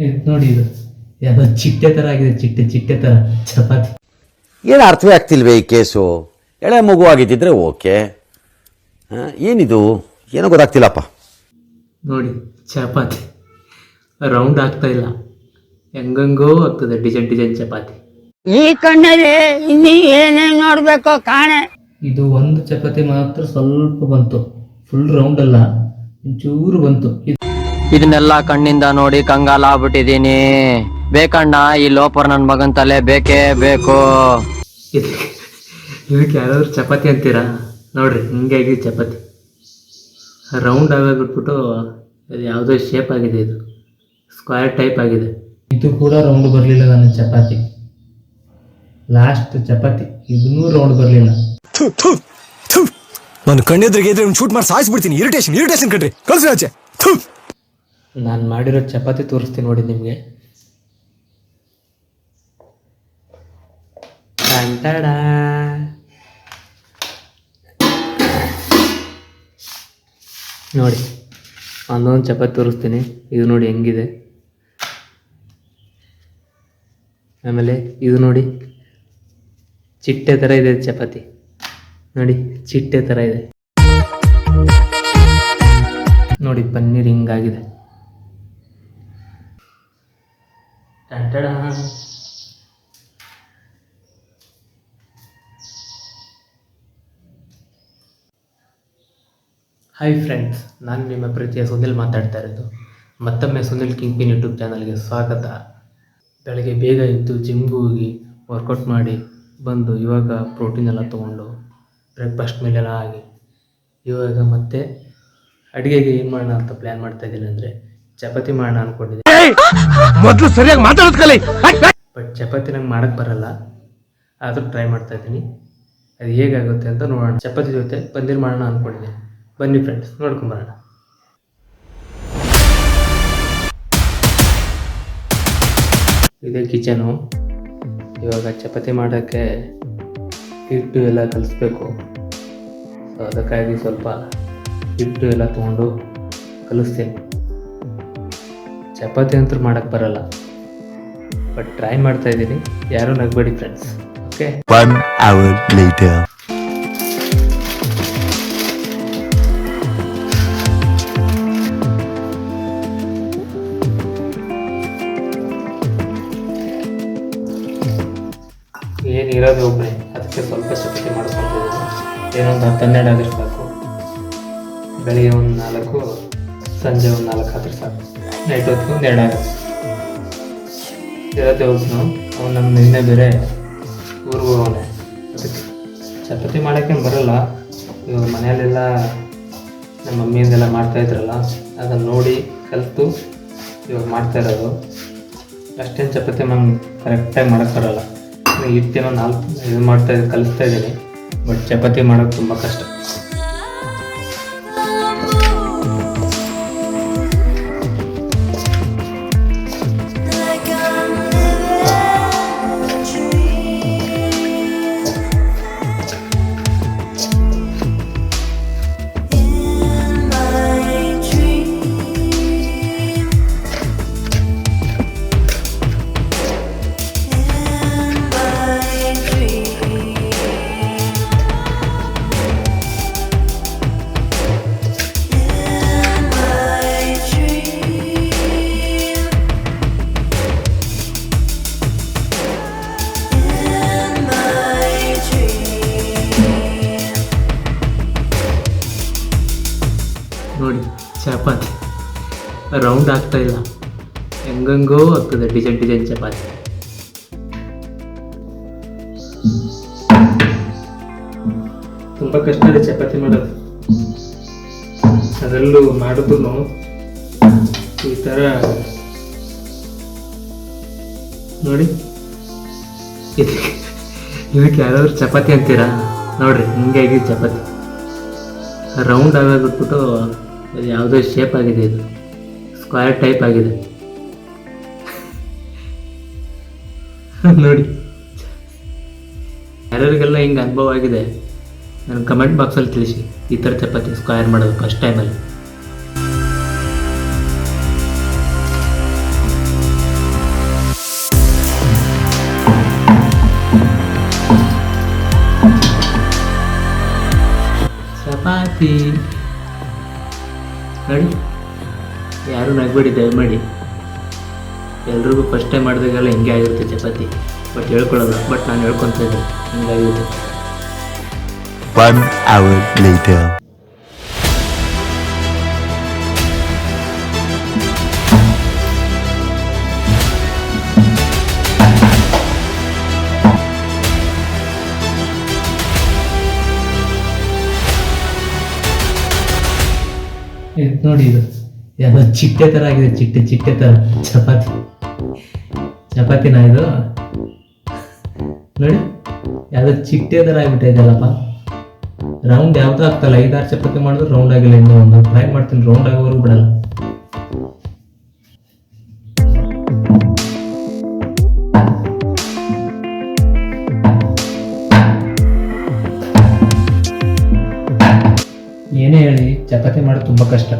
ಇದು ನೋಡಿ, ಇದು ಯಾವುದೋ ಚಿಟ್ಟೆ ಥರ ಆಗಿದೆ, ಚಿಟ್ಟೆ ಥರ ಚಪಾತಿ. ಏನು ಅರ್ಥವೇ ಆಗ್ತಿಲ್ವೇ ಈ ಕೇಸು? ಎಳೆ ಮಗು ಆಗಿದ್ದಿದ್ರೆ ಓಕೆ, ಏನಿದು ಏನೋ ಗೊತ್ತಾಗ್ತಿಲ್ಲಪ್ಪ. ನೋಡಿ ಚಪಾತಿ ರೌಂಡ್ ಆಗ್ತಾ ಇಲ್ಲ, ಹೆಂಗಂಗೋ ಆಗ್ತದೆ ಡಿಸೈನ್ ಚಪಾತಿ. ಈ ಕಣ್ಣಲ್ಲಿ ಇನ್ನೀ ಏನೇನು ನೋಡ್ಬೇಕೋ ಕಾಣೆ. ಇದು ಒಂದು ಚಪಾತಿ ಮಾತ್ರ ಸ್ವಲ್ಪ ಬಂತು, ಫುಲ್ ರೌಂಡ್ ಅಲ್ಲ, ಒಂಚೂರು ಬಂತು. ಇದನ್ನೆಲ್ಲ ಕಣ್ಣಿಂದ ನೋಡಿ ಕಂಗಾಲ ಆಗ್ಬಿಟ್ಟಿದೀನಿ. ಬೇಕಣ್ಣ ಈ ಲೋಪರ್ ನನ್ ಮಗನ್ ತಲೆ ಬೇಕೇ ಬೇಕು. ಇದಕ್ಕೆ ಯಾರಾದ್ರೂ ಚಪಾತಿ ಅಂತೀರಾ? ನೋಡ್ರಿ ಹಿಂಗಾಗಿ ಚಪಾತಿ ರೌಂಡ್ ಆಗೋಗ್ಬಿಟ್ಬಿಟ್ಟು ಅದು ಯಾವುದೋ ಶೇಪ್ ಆಗಿದೆ, ಇದು ಸ್ಕ್ವೇರ್ ಟೈಪ್ ಆಗಿದೆ. ಇದು ಕೂಡ ರೌಂಡ್ ಬರಲಿಲ್ಲ ನನ್ನ ಚಪಾತಿ, ಲಾಸ್ಟ್ ಚಪಾತಿ ಇದನ್ನೂ ರೌಂಡ್ ಬರಲಿಲ್ಲ. ನಾನು ಕಣ್ಣೆದ್ರಿಗೆ ಇದ್ರೆ ಶೂಟ್ ಮಾಡಿ ಸಾಯಿಸ್ಬಿಡ್ತೀನಿ. ಇರಿಟೇಷನ್ ಕಣ್ರಿ, ಕಳ್ಸಿ ಆಚೆ. ನಾನು ಮಾಡಿರೋ ಚಪಾತಿ ತೋರಿಸ್ತೀನಿ ನೋಡಿ ನಿಮಗೆ. ನೋಡಿ ಒಂದೊಂದು ಚಪಾತಿ ತೋರಿಸ್ತೀನಿ. ಇದು ನೋಡಿ ಹೆಂಗಿದೆ. ಆಮೇಲೆ ಇದು ನೋಡಿ ಚಿಟ್ಟೆ ಥರ ಇದೆ ಚಪಾತಿ, ನೋಡಿ ಚಿಟ್ಟೆ ಥರ ಇದೆ. ನೋಡಿ ಪನ್ನೀರ್ ಹಿಂಗಾಗಿದೆ. ಟಂಟಡ. ಹಾಯ್ ಫ್ರೆಂಡ್ಸ್, ನಾನು ನಿಮ್ಮ ಪ್ರೀತಿಯ ಸುನಿಲ್ ಮಾತಾಡ್ತಾ ಇರೋದು. ಮತ್ತೊಮ್ಮೆ ಸುನಿಲ್ ಕಿಂಗ್ ಪಿನ್ ಯೂಟ್ಯೂಬ್ ಚಾನಲ್ಗೆ ಸ್ವಾಗತ. ಬೆಳಗ್ಗೆ ಬೇಗ ಎದ್ದು ಜಿಮ್ಗೆ ಹೋಗಿ ವರ್ಕೌಟ್ ಮಾಡಿ ಬಂದು ಇವಾಗ ಪ್ರೋಟೀನ್ ಎಲ್ಲ ತೊಗೊಂಡು ಬ್ರೇಕ್ಫಾಸ್ಟ್ ಮೇಲೆಲ್ಲ ಆಗಿ ಇವಾಗ ಮತ್ತೆ ಅಡುಗೆಗೆ ಏನು ಮಾಡೋಣ ಅಂತ ಪ್ಲ್ಯಾನ್ ಮಾಡ್ತಾ ಇದ್ದೀನಿ. ಅಂದರೆ ಚಪಾತಿ ಮಾಡೋಣ ಅಂದ್ಕೊಂಡಿದ್ದೀನಿ. ಮೊದಲು ಸರಿಯಾಗಿ ಮಾತಾಡೋದು ಕಲಿ. ಬಟ್ ಚಪಾತಿ ನಂಗೆ ಮಾಡೋಕ್ಕೆ ಬರಲ್ಲ, ಆದರೂ ಟ್ರೈ ಮಾಡ್ತಾ ಇದ್ದೀನಿ. ಅದು ಹೇಗಾಗುತ್ತೆ ಅಂತ ನೋಡೋಣ. ಚಪಾತಿ ಜೊತೆ ಪನ್ನೀರ್ ಮಾಡೋಣ ಅಂದ್ಕೊಂಡಿದ್ದೀನಿ. ಬನ್ನಿ ಫ್ರೆಂಡ್ಸ್, ನೋಡ್ಕೊಂಬರೋಣ. ಇದೇ ಕಿಚನು. ಇವಾಗ ಚಪಾತಿ ಮಾಡೋಕ್ಕೆ ಹಿಟ್ಟು ಎಲ್ಲ ಕಲಿಸ್ಬೇಕು. ಸೊ ಅದಕ್ಕಾಗಿ ಸ್ವಲ್ಪ ಹಿಟ್ಟು ಎಲ್ಲ ತೊಗೊಂಡು ಕಲಿಸ್ತೀನಿ. ಚಪಾತಿ ಅಂತೂ ಮಾಡೋಕ್ಕೆ ಬರಲ್ಲ, ಬಟ್ ಟ್ರೈ ಮಾಡ್ತಾ ಇದ್ದೀನಿ. ಯಾರೂ ನಗಬೇಡಿ ಫ್ರೆಂಡ್ಸ್, ಓಕೆ? 1 hour later. ಏನಿರೋದು ಒಬ್ಬನೇ, ಅದಕ್ಕೆ ಸ್ವಲ್ಪ ಚಪಾತಿ ಮಾಡಿಸ್ಕೊತಿದ್ದೀನಿ. ಏನೊಂದು 10-12 ಆದ್ರೆ ಸಾಕು. ಬೆಳಿಗ್ಗೆ ಒಂದು 4, ಸಂಜೆ ಒಂದು 4 ಆದ್ರೆ ಸಾಕು. ನೈಟ್ ಹೊತ್ತಿಗೆ ಒಂದು 2 ಆಗುತ್ತೆ. ಇರೋದೇ ಒಬ್ಬನು, ಅವ್ನು ನಮ್ಮ ನಿನ್ನೆ ಬೇರೆ ಊರಿಗೆ ಹೋಗೋನೆ. ಅದಕ್ಕೆ ಚಪಾತಿ ಮಾಡೋಕ್ಕೆ ಬರೋಲ್ಲ. ಇವಾಗ ಮನೆಯಲ್ಲೆಲ್ಲ ನಮ್ಮ ಮಮ್ಮಿಯಿಂದೆಲ್ಲ ಮಾಡ್ತಾಯಿದ್ರಲ್ಲ, ಅದನ್ನು ನೋಡಿ ಕಲಿತು ಇವಾಗ ಮಾಡ್ತಾ ಇರೋದು. ಅಷ್ಟೇನು ಚಪಾತಿ ನಂಗೆ ಕರೆಕ್ಟಾಗಿ ಮಾಡೋಕ್ಕೆ ಬರೋಲ್ಲ. ಹಿಟ್ಟೇನೋ 4 ಕಲಿಸ್ತಾ ಇದ್ದೀನಿ, ಬಟ್ ಚಪಾತಿ ಮಾಡೋಕ್ಕೆ ತುಂಬ ಕಷ್ಟ. ನೋಡಿ ಚಪಾತಿ ರೌಂಡ್ ಆಗ್ತಾ ಇಲ್ಲ, ಹೆಂಗಂಗೋ ಆಗ್ತದೆ ಡಿಸೈನ್ ಚಪಾತಿ. ತುಂಬ ಕಷ್ಟ ಇದೆ ಚಪಾತಿ ಮಾಡೋದು. ಅದರಲ್ಲೂ ಮಾಡೋದು ಈ ಥರ ನೋಡಿ. ಇದಕ್ಕೆ ಯಾರಾದ್ರೂ ಚಪಾತಿ ಅಂತೀರಾ? ನೋಡ್ರಿ ಹಿಂಗಾಗಿ ಚಪಾತಿ ರೌಂಡ್ ಆಗೋಗ್ಬಿಟ್ಬಿಟ್ಟು ಅದು ಯಾವುದೋ ಶೇಪ್ ಆಗಿದೆ, ಇದು ಸ್ಕ್ವೇರ್ ಟೈಪ್ ಆಗಿದೆ. ನೋಡಿ, ಯಾರ್ಯಾರಿಗೆಲ್ಲ ಹಿಂಗೆ ಅನುಭವ ಆಗಿದೆ ನನಗೆ ಕಮೆಂಟ್ ಬಾಕ್ಸಲ್ಲಿ ತಿಳಿಸಿ. ಈ ಥರ ಚಪಾತಿ ಸ್ಕ್ವೇರ್ ಮಾಡೋದು ಫಸ್ಟ್ ಟೈಮಲ್ಲಿ. ಚಪಾತಿ ನೋಡಿ, ಯಾರು ನಗಬೇಡಿ ದಯಮಾಡಿ. ಎಲ್ರಿಗೂ ಫಸ್ಟ್ ಟೈಮ್ ಮಾಡಿದಾಗೆಲ್ಲ ಹಿಂಗೆ ಆಗಿರುತ್ತೆ ಚಪಾತಿ. ಬಟ್ ಹೇಳ್ಕೊಳ್ಳಲ್ಲ, ಬಟ್ ನಾನು ಹೇಳ್ಕೊತ ಇದ್ದೆ ಹಿಂಗಾಗಿರುತ್ತೆ. 1 hour later. ಇದು ನೋಡಿ, ಇದು ಯಾವುದೋ ಚಿಟ್ಟೆ ಥರ ಆಗಿದೆ, ಚಿಟ್ಟೆ ಥರ ಚಪಾತಿನ ಇದು ನೋಡಿ, ಯಾವುದೋ ಚಿಟ್ಟೆ ಥರ ಆಗಿಬಿಟ್ಟಿದೆಯಲ್ಲಪ್ಪ. ರೌಂಡ್ ಯಾವುದೂ ಆಗ್ತಲ್ಲ. 5-6 ಚಪಾತಿ ಮಾಡಿದ್ರೆ ರೌಂಡ್ ಆಗಿಲ್ಲ. ಇನ್ನೂ ಒಂದು ಟ್ರೈ ಮಾಡ್ತೀನಿ, ರೌಂಡ್ ಆಗೋವರೆಗೂ ಬಿಡಲ್ಲ. ಏನೇ ಹೇಳಿ ಚಪಾತಿ ಮಾಡೋದು ತುಂಬ ಕಷ್ಟ.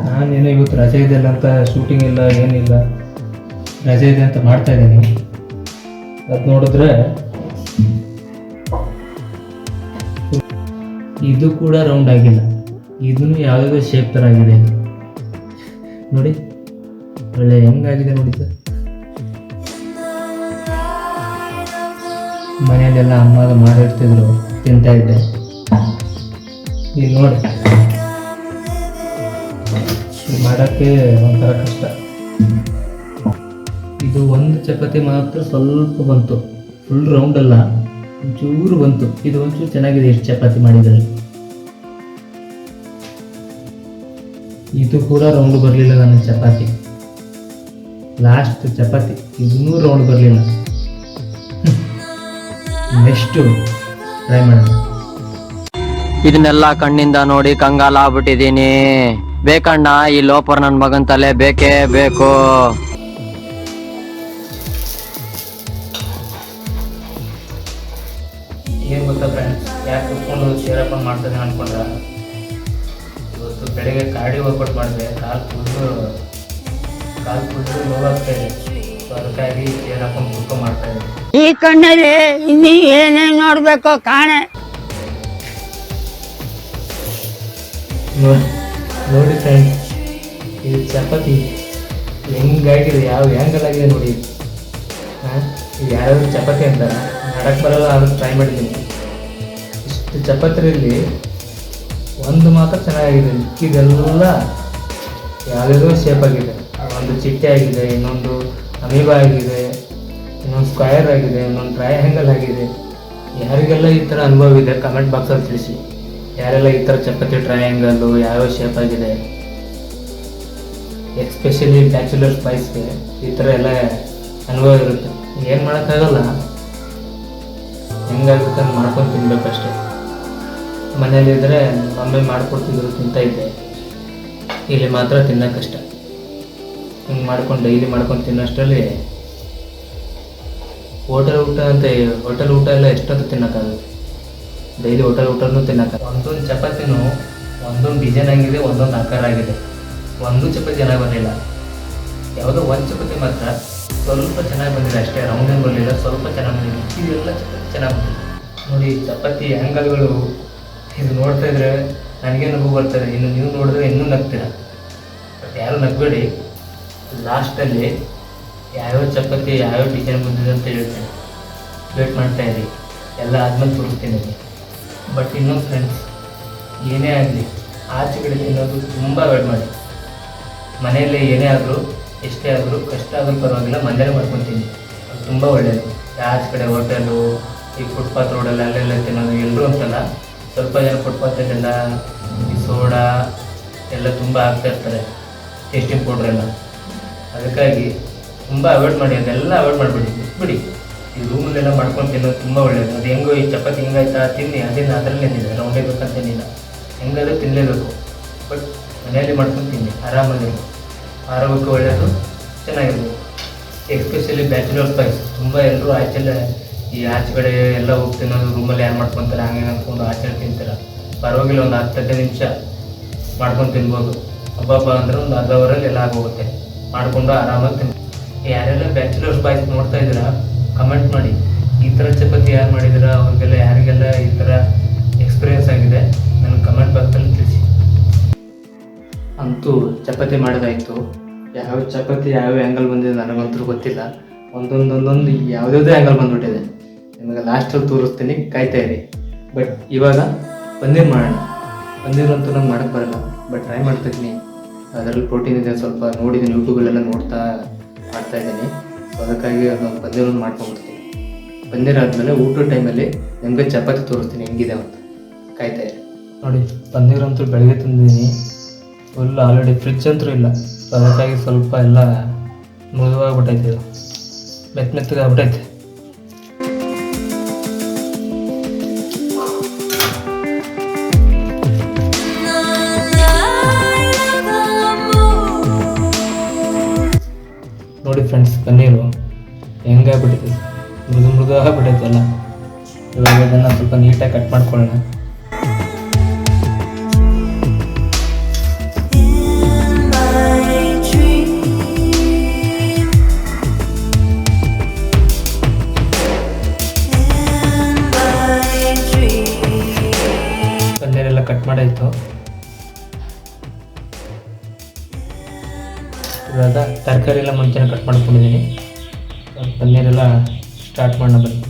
ನಾನೇನೋ ಇವತ್ತು ರಜೆ ಇದೆಯಲ್ಲ ಅಂತ ಶೂಟಿಂಗ್ ಇಲ್ಲ ಏನಿಲ್ಲ, ರಜೆ ಇದೆ ಅಂತ ಮಾಡ್ತಾ ಇದ್ದೀನಿ. ಅದು ನೋಡಿದ್ರೆ ಇದು ಕೂಡ ರೌಂಡ್ ಆಗಿಲ್ಲ. ಇದನ್ನು ಯಾವುದೋ ಶೇಪ್ ಥರ ಆಗಿದೆ. ಇದು ನೋಡಿ, ಒಳ್ಳೆ ಹೆಂಗಾಗಿದೆ ನೋಡಿ ಸರ್. ಮನೆಯಲ್ಲೆಲ್ಲ ಅಮ್ಮ ಮಾಡಿರ್ತಿದ್ರು, ತಿಂತಾ ಇದ್ದೆ. ಈಗ ನೋಡಿ, ಮಾಡೋಕ್ಕೆ ಒಂಥರ ಕಷ್ಟ. ಇದು ಒಂದು ಚಪಾತಿ ಮಾತ್ರ ಸ್ವಲ್ಪ ಬಂತು, ಫುಲ್ ರೌಂಡ್ ಅಲ್ಲ, ಒಂಚೂರು ಬಂತು. ಇದು ಒಂಚೂರು ಚೆನ್ನಾಗಿದೆ ಎಷ್ಟು ಚಪಾತಿ ಮಾಡಿದರೆ. ಇದು ಕೂಡ ರೌಂಡ್ ಬರಲಿಲ್ಲ ನನ್ನ ಚಪಾತಿ. ಲಾಸ್ಟ್ ಚಪಾತಿ ಇದನ್ನೂ ರೌಂಡ್ ಬರಲಿಲ್ಲ. ನೆಕ್ಸ್ಟು ಟ್ರೈ ಮಾಡೋಣ. ಇದನ್ನೆಲ್ಲ ಕಣ್ಣಿಂದ ನೋಡಿ ಕಂಗಾಲ ಆಗ್ಬಿಟ್ಟಿದೀನಿ. ಬೇಕಣ್ಣ, ಈ ಲೋಪರ್ ನನ್ ಮಗನ್ ತಲೆ ಬೇಕೇ ಬೇಕು. ಏನು ಗೊತ್ತಾ ಫ್ರೆಂಡ್ಸ್, ಯಾಕೆ ಕುತ್ಕೊಂಡು ಚೇರ್ ಹಾಕೊಂಡು ಮಾಡ್ತಾನೆ ಅನ್ಕೊಂಡ್ರ, ಇವತ್ತು ಬೆಳಗ್ಗೆ ಕಾರ್ಡಿ ವರ್ಕೌಟ್ ಮಾಡಿದೆ. ಕಾಲು ಫುಲ್ಲು ನೋವಾಗ್ತಾ ಇದೆ. ಸೊ ಅದಕ್ಕಾಗಿ ಚೇರ್ ಹಾಕೊಂಡು ಕುತ್ಕೊಂಡು ಮಾಡ್ತಾ ಇದ್ದೆ. ಈ ಕಣ್ಣಲ್ಲಿ ಇನ್ನೀ ಏನೇನ್ ನೋಡ್ಬೇಕು ಕಾಣೆ. ನೋಡಿ ಫ್ರೆಂಡ್ಸ್, ಇದು ಚಪಾತಿ ಹೆಂಗಾಗಿದೆ, ಯಾವ ಆ್ಯಂಗಲ್ ಆಗಿದೆ ನೋಡಿ. ಇದು ಯಾರಾದರೂ ಚಪಾತಿ ಅಂತಾರೆ, ಮಾಡಕ್ಕೆ ಬರಲ್ಲ, ಆದರೂ ಟ್ರೈ ಮಾಡಿದ್ದೀನಿ. ಇಷ್ಟು ಚಪಾತಿಯಲ್ಲಿ ಒಂದು ಮಾತ್ರ ಚೆನ್ನಾಗಿದೆ, ಇದೆಲ್ಲ ಯಾವುದೋ ಶೇಪ್ ಆಗಿದೆ. ಒಂದು ಚಿಟ್ಟೆ ಆಗಿದೆ, ಇನ್ನೊಂದು ಅಮೀಬಾ ಆಗಿದೆ, ಇನ್ನೊಂದು ಸ್ಕ್ವಯರ್ ಆಗಿದೆ, ಇನ್ನೊಂದು ಟ್ರಯಾಂಗಲ್ ಆಗಿದೆ. ಯಾರಿಗೆಲ್ಲ ಈ ಥರ ಅನುಭವ ಇದೆ ಕಮೆಂಟ್ ಬಾಕ್ಸಲ್ಲಿ ತಿಳಿಸಿ. ಯಾರೆಲ್ಲ ಈ ಥರ ಚಪಾತಿ ಟ್ರಯಾಂಗಲ್ಲು ಯಾವ್ಯಾವ ಶೇಪ್ ಆಗಿದೆ, ಎಸ್ಪೆಷಲಿ ಬ್ಯಾಚುಲರ್ ಸ್ಪೈಸ್ಗೆ ಈ ಥರ ಎಲ್ಲ ಅನುಭವ ಇರುತ್ತೆ. ಏನು ಮಾಡೋಕ್ಕಾಗಲ್ಲ, ಹೆಂಗಾಗುತ್ತೆ ಅಂತ ಮಾಡ್ಕೊಂಡು ತಿನ್ಬೇಕಷ್ಟೆ. ಮನೇಲಿದ್ದರೆ ಮಮ್ಮಿ ಮಾಡಿಕೊಡ್ತಿದ್ರು, ತಿಂತಾಯಿದ್ದೆ. ಇಲ್ಲಿ ಮಾತ್ರ ತಿನ್ನೋಕೆ ಕಷ್ಟ. ಹಿಂಗೆ ಮಾಡ್ಕೊಂಡು ಡೈಲಿ ಮಾಡ್ಕೊಂಡು ತಿನ್ನೋಷ್ಟರಲ್ಲಿ ಹೋಟೆಲ್ ಊಟ ಎಲ್ಲ ಎಷ್ಟೊತ್ತು ತಿನ್ನೋಕ್ಕಾಗುತ್ತೆ. ಡೈಲಿ ಹೋಟೆಲ್ ಊಟನೂ ತಿನ್ನೋಕ್ಕಾಗ. ಒಂದೊಂದು ಚಪಾತಿನೂ ಒಂದೊಂದು ಡಿಸೈನ್ ಆಗಿದೆ, ಒಂದೊಂದು ಆಕಾರ ಆಗಿದೆ. ಒಂದು ಚಪಾತಿ ಚೆನ್ನಾಗಿ ಬಂದಿಲ್ಲ. ಯಾವುದೋ ಒಂದು ಚಪಾತಿ ಮಾತ್ರ ಸ್ವಲ್ಪ ಚೆನ್ನಾಗಿ ಬಂದಿದೆ ಅಷ್ಟೇ, ರೌಂಡೇನು ಬರಲಿಲ್ಲ, ಸ್ವಲ್ಪ ಚೆನ್ನಾಗಿ ಬಂದಿದೆ. ಇದೆಲ್ಲ ಚಪಾತಿ ಚೆನ್ನಾಗಿ ಬಂದಿದೆ ನೋಡಿ. ಚಪಾತಿ ಆ್ಯಂಗಲ್ಗಳು ಇದು ನೋಡ್ತಾ ಇದ್ರೆ ನನಗೆ ನಗು ಬರ್ತದೆ. ಇನ್ನು ನೀವು ನೋಡಿದ್ರೆ ಇನ್ನೂ ನಗ್ತೀರ. ಬಟ್ ಯಾರು ನಗಬೇಡಿ. ಲಾಸ್ಟಲ್ಲಿ ಯಾವ್ಯಾವ ಚಪಾತಿ ಯಾವ್ಯಾವ ಡಿಸೈನ್ ಬಂದಿದೆ ಅಂತ ಹೇಳ್ತೇನೆ. ವೇಟ್ ಮಾಡ್ತಾ ಇರಿ, ಎಲ್ಲ ಆದ್ಮೇಲೆ ತೋರಿಸ್ತೀನಿ. ಬಟ್ ಇನ್ನೊಂದು ಫ್ರೆಂಡ್ಸ್, ಏನೇ ಆಗಲಿ ಆಚೆ ಕಡೆ ತಿನ್ನೋದು ತುಂಬ ಅವಾಯ್ಡ್ ಮಾಡಿ. ಮನೆಯಲ್ಲೇ ಏನೇ ಆದರೂ ಎಷ್ಟೇ ಆದರೂ ಕಷ್ಟ ಆದರೂ ಪರವಾಗಿಲ್ಲ, ಮನೆಯಲ್ಲೇ ಮಾಡ್ಕೊತೀನಿ. ಅದು ತುಂಬ ಒಳ್ಳೆಯದು. ಆಚೆ ಕಡೆ ಹೋಟೆಲು, ಈ ಫುಟ್ಪಾತ್ ರೋಡಲ್ಲಿ ಅಲ್ಲೆಲ್ಲ ತಿನ್ನೋದು ಎಲ್ಲರೂ ಅಂತಲ್ಲ, ಸ್ವಲ್ಪ ಜನ ಫುಟ್ಪಾತಲ್ಲೆಲ್ಲ ಈ ಸೋಡಾ ಎಲ್ಲ ತುಂಬ ಹಾಕ್ತಾಯಿರ್ತಾರೆ, ಟೇಸ್ಟಿಂಗ್ ಪೌಡ್ರೆಲ್ಲ. ಅದಕ್ಕಾಗಿ ತುಂಬ ಅವಾಯ್ಡ್ ಮಾಡಿ, ಅದೆಲ್ಲ ಅವಾಯ್ಡ್ ಮಾಡಿಬಿಡಿ, ಬಿಟ್ಬಿಡಿ. ಈ ರೂಮಲ್ಲೆಲ್ಲ ಮಾಡ್ಕೊಂಡು ತಿನ್ನೋದು ತುಂಬ ಒಳ್ಳೆಯದು. ಅದು ಹೆಂಗೋ ಈ ಚಪಾತಿ ಹಿಂಗಾಯ್ತಾ ತಿನ್ನಿ, ಅದನ್ನು ಅದರಲ್ಲೇ ತಿನ್ನಿ, ರೌಂಡೇ ಬೇಕಂತೇನಿಲ್ಲ, ಹೆಂಗಾದರೂ ತಿನ್ನಲೇಬೇಕು. ಬಟ್ ಮನೆಯಲ್ಲಿ ಮಾಡ್ಕೊಂಡು ತಿನ್ನಿ, ಆರಾಮಾಗಿರ್ಬೇಕು, ಆರೋಗ್ಯಕ್ಕೆ ಒಳ್ಳೆಯದು, ಚೆನ್ನಾಗಿರ್ಬೇಕು. ಎಸ್ಪೆಷಲಿ ಬ್ಯಾಚುಲರ್ ಸ್ಪೈಸ್ ತುಂಬ ಎಲ್ಲರೂ ಆಚೆ ಕಡೆ ಎಲ್ಲ ಹೋಗಿ ತಿನ್ನೋದು, ರೂಮಲ್ಲಿ ಯಾರು ಮಾಡ್ಕೊತಾರೆ ಹಂಗೆ ಅಂದ್ಕೊಂಡು ಆಚೆ ತಿಂತೀರ. ಪರವಾಗಿಲ್ಲ, ಒಂದು 10-15 ನಿಮಿಷ ಮಾಡ್ಕೊಂಡು ತಿನ್ಬೋದು. ಹಬ್ಬ ಅಂದರೆ ಒಂದು ಅರ್ಧ ಅವರಲ್ಲಿ ಎಲ್ಲ ಆಗೋಗುತ್ತೆ. ಮಾಡಿಕೊಂಡು ಆರಾಮಾಗಿ ತಿನ್ನಿ. ಯಾರೆಲ್ಲ ಬ್ಯಾಚುಲರ್ ಸ್ಪೈಸ್ ನೋಡ್ತಾ ಇದ್ದೀರಾ ಕಮೆಂಟ್ ಮಾಡಿ. ಈ ಥರ ಚಪಾತಿ ಯಾರು ಮಾಡಿದ್ದೀರಾ, ಅವ್ರಿಗೆಲ್ಲ ಯಾರಿಗೆಲ್ಲ ಈ ಥರ ಎಕ್ಸ್ಪೀರಿಯನ್ಸ್ ಆಗಿದೆ ನನ್ನ ಕಮೆಂಟ್ ಬಾಕ್ಸಲ್ಲಿ ತಿಳಿಸಿ. ಅಂತೂ ಚಪಾತಿ ಮಾಡೋದಾಯಿತು. ಯಾವ ಚಪಾತಿ ಯಾವ ಆ್ಯಂಗಲ್ ಬಂದಿದೆ ನನಗಂತೂ ಗೊತ್ತಿಲ್ಲ. ಒಂದೊಂದು ಯಾವುದ್ಯಾವುದೇ ಆ್ಯಂಗಲ್ ಬಂದುಬಿಟ್ಟಿದೆ. ನಿಮಗೆ ಲಾಸ್ಟಲ್ಲಿ ತೋರಿಸ್ತೀನಿ, ಕಾಯ್ತಾ ಇರಿ. ಬಟ್ ಇವಾಗ ಪನ್ನೀರ್ ಮಾಡೋಣ. ಪನ್ನೀರ್ ಅಂತೂ ನಂಗೆ ಮಾಡೋಕ್ಕೆ ಬರಲ್ಲ, ಬಟ್ ಟ್ರೈ ಮಾಡ್ತಿದ್ದೀನಿ. ಅದರಲ್ಲಿ ಪ್ರೋಟೀನ್ ಇದೆ ಸ್ವಲ್ಪ, ನೋಡಿದ್ದೀನಿ ಯೂಟ್ಯೂಬಲ್ಲೆಲ್ಲ ನೋಡ್ತಾ ಮಾಡ್ತಾಯಿದ್ದೀನಿ. ಸೊ ಅದಕ್ಕಾಗಿ ಅದೊಂದು ಪನ್ನೀರನ್ನು ಮಾಡ್ಕೊಂಡ್ಬಿಡ್ತೀನಿ. ಪನ್ನೀರ್ ಆದಮೇಲೆ ಊಟದ ಟೈಮಲ್ಲಿ ನಿಮಗೆ ಚಪಾತಿ ತೋರಿಸ್ತೀನಿ ಹೆಂಗಿದೆ ಅಂತ, ಕಾಯ್ತಾ ಇರಿ. ನೋಡಿ ಪನ್ನೀರ್ ಅಂತೂ ಬೆಳಗ್ಗೆ ತಂದಿದ್ದೀನಿ. ಫುಲ್ ಆಲ್ರೆಡಿ ಫ್ರಿಜ್ ಅಂತೂ ಇಲ್ಲ. ಸೊ ಅದಕ್ಕಾಗಿ ಸ್ವಲ್ಪ ಎಲ್ಲ ಮೃದುವಾಗ್ಬಿಟ್ಟೈತೆ, ಇದು ಮೆತ್ತಗಾಗ್ಬಿಟ್ಟೈತೆ. ನೋಡಿ ಫ್ರೆಂಡ್ಸ್, ಪನ್ನೀರು ಹೆಂಗಾಗ್ಬಿಟ್ಟೈತೆ, ಮೃದು ಆಗ್ಬಿಟ್ಟೈತೆ ಎಲ್ಲ. ಇವಾಗ ಇದನ್ನು ಸ್ವಲ್ಪ ನೀಟಾಗಿ ಕಟ್ ಮಾಡ್ಕೊಳ್ಳೋಣ. ಪನ್ನೀರೆಲ್ಲ ಕಟ್ ಮಾಡಾಯಿತು. ಇವಾಗ ತರಕಾರಿ ಎಲ್ಲ ಮುಂಚೆನೇ ಕಟ್ ಮಾಡ್ಕೊಂಡಿದ್ದೀನಿ. ಪನ್ನೀರೆಲ್ಲ ಸ್ಟಾರ್ಟ್ ಮಾಡೋಣ ಬನ್ನಿ.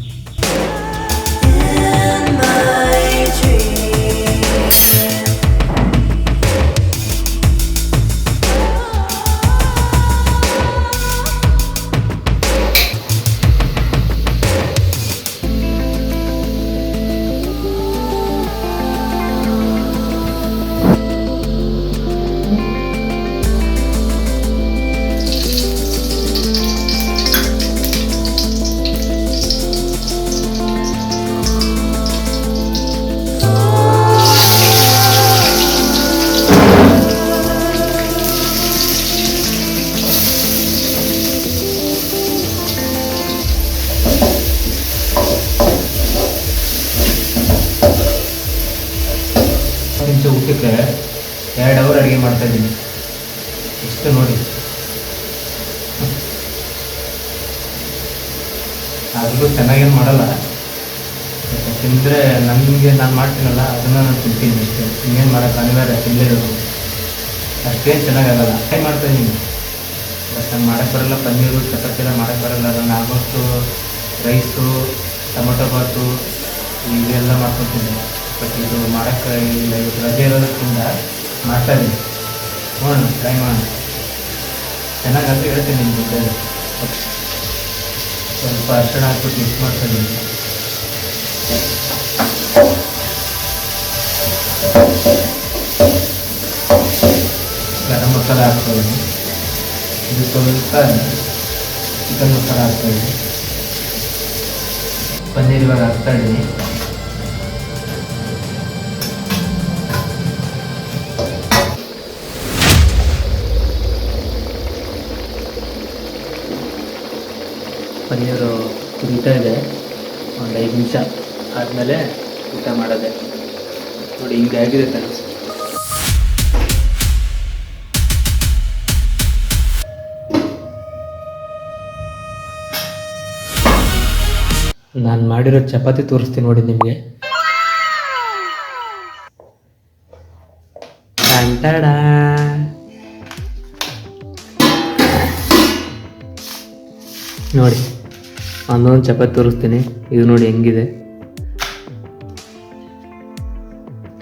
ಊಟಕ್ಕೆ 2 ಅವರ್ ಅಡುಗೆ ಮಾಡ್ತಾಯಿದ್ದೀನಿ. ಎಷ್ಟು ನೋಡಿ, ಆದರೂ ಚೆನ್ನಾಗೇನು ಮಾಡಲ್ಲ. ತಿಂದರೆ ನನಗೆ ನಾನು ಮಾಡ್ತೀನಲ್ಲ ಅದನ್ನು ನಾನು ತಿಂತೀನಿ ಅಷ್ಟೇ. ಇನ್ನೇನು ಮಾಡೋಕ್ಕೆ ಅನಿವಾರ್ಯ, ತಿನ್ನಲೇಬೇಕು. ಅಷ್ಟೇನು ಚೆನ್ನಾಗಾಗಲ್ಲ. ಟ್ರೈ ಮಾಡ್ತಾಯಿದ್ದೀನಿ, ಬಟ್ ನಾನು ಮಾಡೋಕ್ಕೆ ಬರಲ್ಲ. ಪನ್ನೀರು ಚಪಾತಿ ಎಲ್ಲ ಮಾಡೋಕ್ಕೆ ಬರಲ್ಲ. ನಾನು ಆಲ್ಮೋಸ್ಟು ರೈಸು, ಟೊಮೊಟೊ ಬಾತು ಇವೆಲ್ಲ ಮಾಡ್ಕೊತೀನಿ. ಬಟ್ ಇದು ಮಾಡೋಕ್ಕೆ ಇಲ್ಲ, ಇವತ್ತು ರಜೆ ಇರೋದಕ್ಕಿಂತ ಮಾಡ್ತಾಯಿದ್ದೀನಿ. ನೋಡೋಣ, ಟ್ರೈ ಮಾಡೋಣ. ಚೆನ್ನಾಗಾದ್ರೆ ಹೇಳ್ತೀನಿ ನಿಮ್ಮ ಜೊತೆ. ಸ್ವಲ್ಪ ಅರಿಶಿಣ ಹಾಕ್ಬಿಟ್ಟು ಮಿಕ್ಸ್ ಮಾಡ್ತಾಯಿದ್ದೀನಿ. ಗರಂ ಮಸಾಲ ಹಾಕ್ತಾಯಿದ್ದೀನಿ. ಇದು ಸ್ವಲ್ಪ ಚಿಕನ್ ಮಸಾಲ ಹಾಕ್ತಾಯಿದ್ದೀನಿ. ಪನ್ನೀರ್ ಇವಾಗ ಹಾಕ್ತಾಯಿದ್ದೀನಿ. ಪನ್ನೀರು ಕುದೀತಾ ಇದೆ. ಒಂದು 5 ನಿಮಿಷ ಆದಮೇಲೆ ಊಟ ಮಾಡೋದೆ. ನೋಡಿ ಹಿಂಗೆ ಆಗಿದೆ ಫ್ರೆಂಡ್ಸ್. ನಾನು ಮಾಡಿರೋ ಚಪಾತಿ ತೋರಿಸ್ತೀನಿ ನೋಡಿ ನಿಮಗೆ. ನೋಡಿ ಒಂದೊಂದು ಚಪಾತಿ ತೋರಿಸ್ತೀನಿ. ಇದು ನೋಡಿ ಹೆಂಗಿದೆ.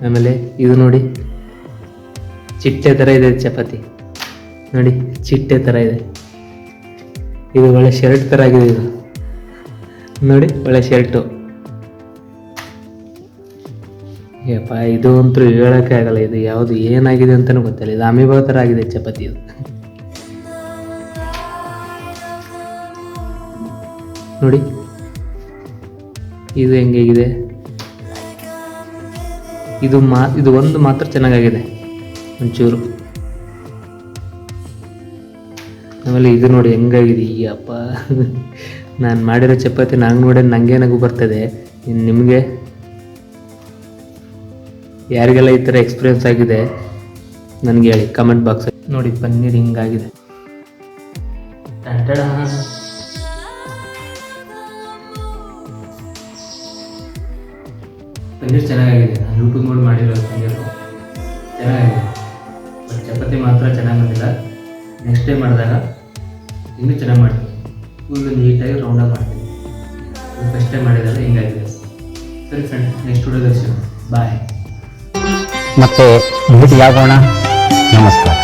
ಆಮೇಲೆ ಇದು ನೋಡಿ ಚಿಟ್ಟೆ ಥರ ಇದೆ ಚಪಾತಿ. ನೋಡಿ ಚಿಟ್ಟೆ ಥರ ಇದೆ. ಇದು ಒಳ್ಳೆ ಶರ್ಟ್ ಥರ ಆಗಿದೆ. ಇದು ನೋಡಿ ಒಳ್ಳೆ ಶರ್ಟು. ಯಪ್ಪ, ಇದು ಅಂತೂ ಹೇಳೋಕ್ಕೆ ಆಗಲ್ಲ. ಇದು ಯಾವುದು ಏನಾಗಿದೆ ಅಂತಲೂ ಗೊತ್ತಿಲ್ಲ. ಇದು ಅಮೀಬಾ ಥರ ಆಗಿದೆ ಚಪಾತಿ. ಇದು ನೋಡಿ, ಇದು ಹೆಂಗಿದೆ. ಇದು ಒಂದು ಮಾತ್ರ ಚೆನ್ನಾಗಾಗಿದೆ ಒಂಚೂರು. ಆಮೇಲೆ ಇದು ನೋಡಿ ಹೆಂಗಾಗಿದೆ. ಈ ಅಪ್ಪ, ನಾನು ಮಾಡಿರೋ ಚಪಾತಿ ನಂಗೆ ನೋಡಿ ನನಗೆ ನಗು ಬರ್ತದೆ. ನಿಮಗೆ ಯಾರಿಗೆಲ್ಲ ಈ ಥರ ಎಕ್ಸ್ಪೀರಿಯನ್ಸ್ ಆಗಿದೆ ನನಗೆ ಹೇಳಿ ಕಮೆಂಟ್ ಬಾಕ್ಸ್. ನೋಡಿ ಪನ್ನೀರ್ ಹಿಂಗಾಗಿದೆ. ಪನ್ನೀರ್ ಚೆನ್ನಾಗಿದೆ, ನಾನು ಯೂಟ್ಯೂಬ್ ನೋಡಿ ಮಾಡಿರೋದು ಪನ್ನೀರು ಚೆನ್ನಾಗಿದೆ. ಬಟ್ ಚಪಾತಿ ಮಾತ್ರ ಚೆನ್ನಾಗಿ ಬಂದಿಲ್ಲ. ನೆಕ್ಸ್ಟ್ ಟೈಮ್ ಮಾಡಿದಾಗ ಇನ್ನೂ ಚೆನ್ನಾಗಿ ಮಾಡ್ತೀನಿ, ಫುಲ್ ನೀಟಾಗಿ ರೌಂಡಾಗಿ ಮಾಡ್ತೀನಿ. ಫಸ್ಟ್ ಟೈಮ್ ಮಾಡಿದಾಗ ಹಿಂಗಾಗಿದೆ. ಸರಿ ಫ್ರೆಂಡ್, ನೆಕ್ಸ್ಟ್ ವಿಡಿಯೋದಲ್ಲಿ ಸಿಗೋಣ. ಬಾಯ್. ಮತ್ತೆ ಭೇಟಿಯಾಗೋಣ. ನಮಸ್ಕಾರ.